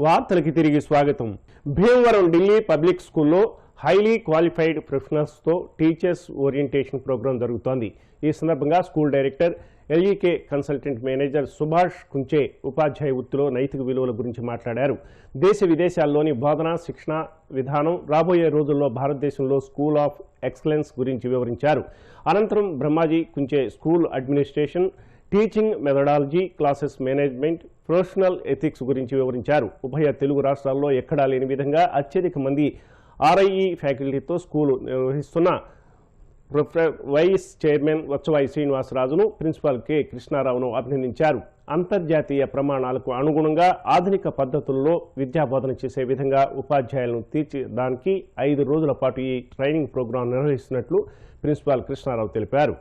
వార్తలకి తిరిగి స్వాగతం. భీమవరం ఢిల్లీ పబ్లిక్ స్కూల్లో హైలీ క్వాలిఫైడ్ ప్రొఫెషనల్స్తో టీచర్స్ ఓరియంటేషన్ ప్రోగ్రాం జరుగుతోంది. ఈ సందర్భంగా school director LEK consultant manager Subhash Kunche ఉపాధ్యాయ వృత్తిలో నైతిక విలువల గురించి మాట్లాడారు. దేశ విదేశాల్లోని బోధన శిక్షణ విధానం రాబోయే రోజుల్లో భారతదేశంలో స్కూల్ ఆఫ్ ఎక్సలెన్స్ గురించి వివరించారు. అనంతరం Brahmaji Kunche school administration, teaching methodology, classes management, professional ethics గురించి వివరించారు. ఉభయ తెలుగు రాష్ట్రాల్లో ఎక్కడా లేని విధంగా అత్యధిక మంది ఆర్ఐఈ ఫ్యాకల్టీతో స్కూలు నిర్వహిస్తున్న వైస్ చైర్మన్ వత్సవాయి శ్రీనివాసరాజును, ప్రిన్సిపాల్ కె కృష్ణారావును అభినందించారు. అంతర్జాతీయ ప్రమాణాలకు అనుగుణంగా ఆధునిక పద్ధతుల్లో విద్యాబోధన చేసే విధంగా ఉపాధ్యాయులను తీర్చిదానికి 5 రోజుల పాటు ఈ ట్రైనింగ్ ప్రోగ్రాం నిర్వహిస్తున్నట్లు ప్రిన్సిపాల్ కృష్ణారావు తెలిపారు.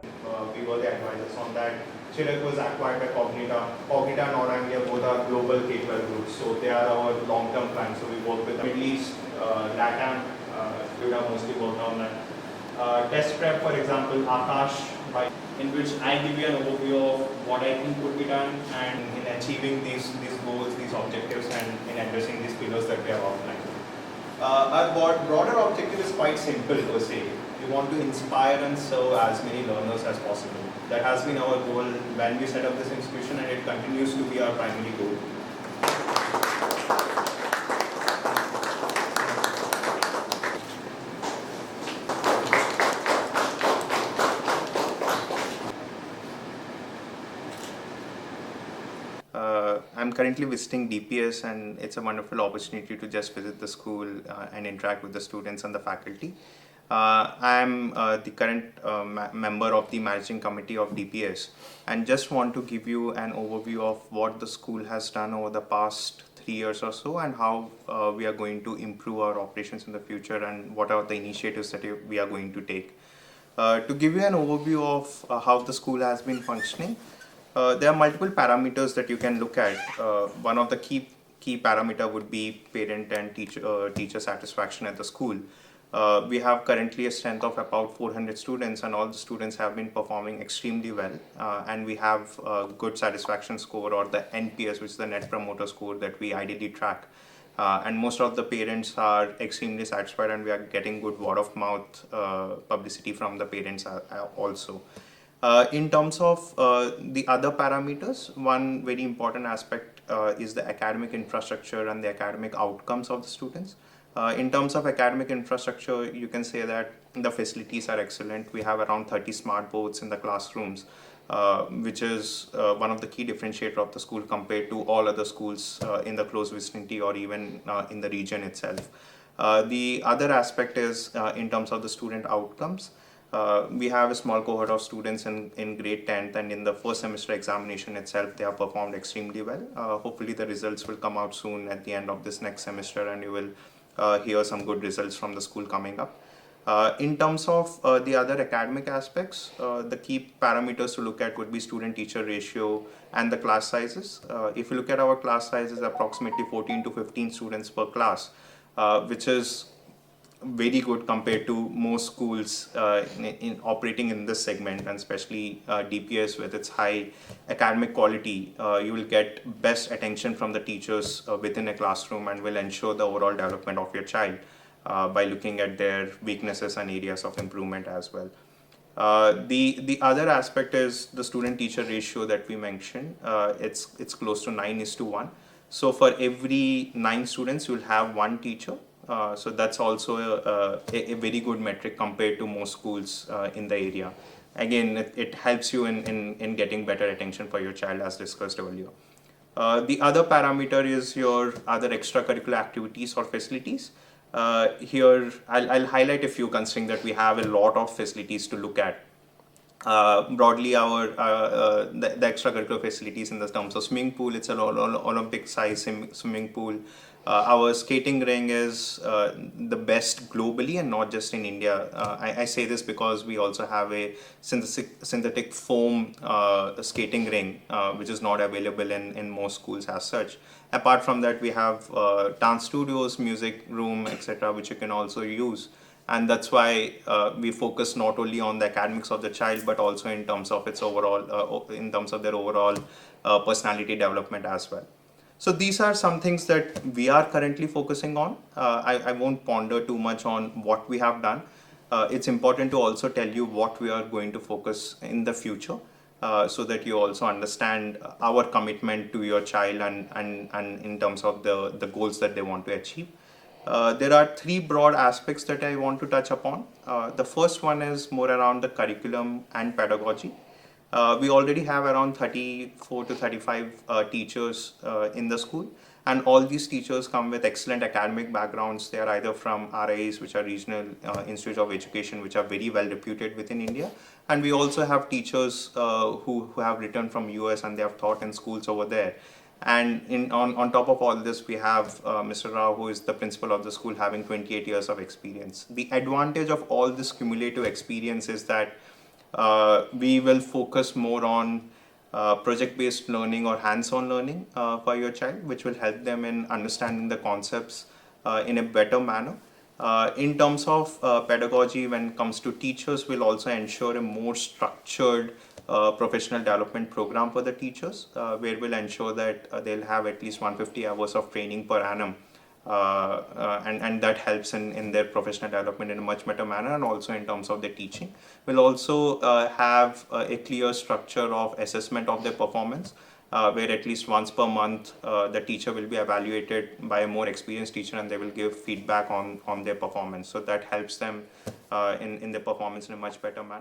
Chilek was acquired by Cognita. Cognita and Orang both are global K-12 groups, so they are our long-term clients. So we work with the Middle East, LATAM, we have mostly worked on that. Test prep, for example, Akash, in which I give you an overview of what I think could be done and in achieving these goals, these objectives, and in addressing these pillars that we have outlined. Our broader objective is quite simple per se. We want to inspire and serve as many learners as possible. That has been our goal when we set up this institution, and it continues to be our primary goal. I'm currently visiting DPS, and it's a wonderful opportunity to just visit the school and interact with the students and the faculty. I'm the current member of the managing committee of DPS, and just want to give you an overview of what the school has done over the past 3 years or so, and how we are going to improve our operations in the future, and what are the initiatives that we are going to take. To give you an overview of how the school has been functioning, there are multiple parameters that you can look at. One of the key parameter would be parent and teacher satisfaction at the school. We have currently a strength of about 400 students, and all the students have been performing extremely well, and we have a good satisfaction score, or the NPS, which is the Net Promoter Score that we ideally track. And most of the parents are extremely satisfied, and we are getting good word of mouth publicity from the parents also. In terms of the other parameters, one very important aspect is the academic infrastructure and the academic outcomes of the students. In terms of academic infrastructure, you can say that the facilities are excellent. We have around 30 smart boards in the classrooms, which is one of the key differentiator of the school compared to all other schools in the close vicinity or even in the region itself. The other aspect is in terms of the student outcomes. We have a small cohort of students in grade 10th, and in the first semester examination itself, they have performed extremely well. Hopefully the results will come out soon at the end of this next semester, and you will hear some good results from the school coming up. In terms of the other academic aspects, the key parameters to look at would be student-teacher ratio and the class sizes. If you look at our class sizes, approximately 14 to 15 students per class, which is very good compared to most schools in operating in this segment, and especially DPS with its high academic quality. You will get best attention from the teachers within a classroom, and will ensure the overall development of your child by looking at their weaknesses and areas of improvement as well. The other aspect is the student-teacher ratio that we mentioned. It's close to 9:1. So for every 9 students, you'll have 1 teacher. So that's also a very good metric compared to most schools in the area. Again, it helps you in getting better attention for your child, as discussed earlier. The other parameter is your other extracurricular activities or facilities. Here, I'll highlight a few, considering that we have a lot of facilities to look at. Broadly, our the extracurricular facilities in the terms of swimming pool, it's an Olympic size swimming pool. Our skating ring is the best globally, and not just in India. I say this because we also have a synthetic foam skating ring, which is not available in most schools as such. Apart from that, we have dance studios, music room, etc., which you can also use. And that's why we focus not only on the academics of the child, but also in terms of its overall, in terms of their overall personality development as well. So these are some things that we are currently focusing on. I won't ponder too much on what we have done. It's important to also tell you what we are going to focus in the future, so that you also understand our commitment to your child and in terms of the goals that they want to achieve. There are three broad aspects that I want to touch upon. The first one is more around the curriculum and pedagogy. We already have around 34 to 35 teachers in the school, and all these teachers come with excellent academic backgrounds. They are either from RIs, which are regional institutes of education, which are very well reputed within India, and we also have teachers who have returned from US and they have taught in schools over there. And on top of all this, we have Mr. Rao, who is the principal of the school, having 28 years of experience. The advantage of all this cumulative experience is that we will focus more on project-based learning or hands-on learning for your child, which will help them in understanding the concepts in a better manner. In terms of pedagogy, when it comes to teachers, we'll also ensure a more structured professional development program for the teachers, where we'll ensure that they'll have at least 150 hours of training per annum, and that helps in their professional development in a much better manner, and also in terms of the teaching. We'll also have a clear structure of assessment of their performance, where at least once per month the teacher will be evaluated by a more experienced teacher, and they will give feedback on their performance. So that helps them in their performance in a much better manner.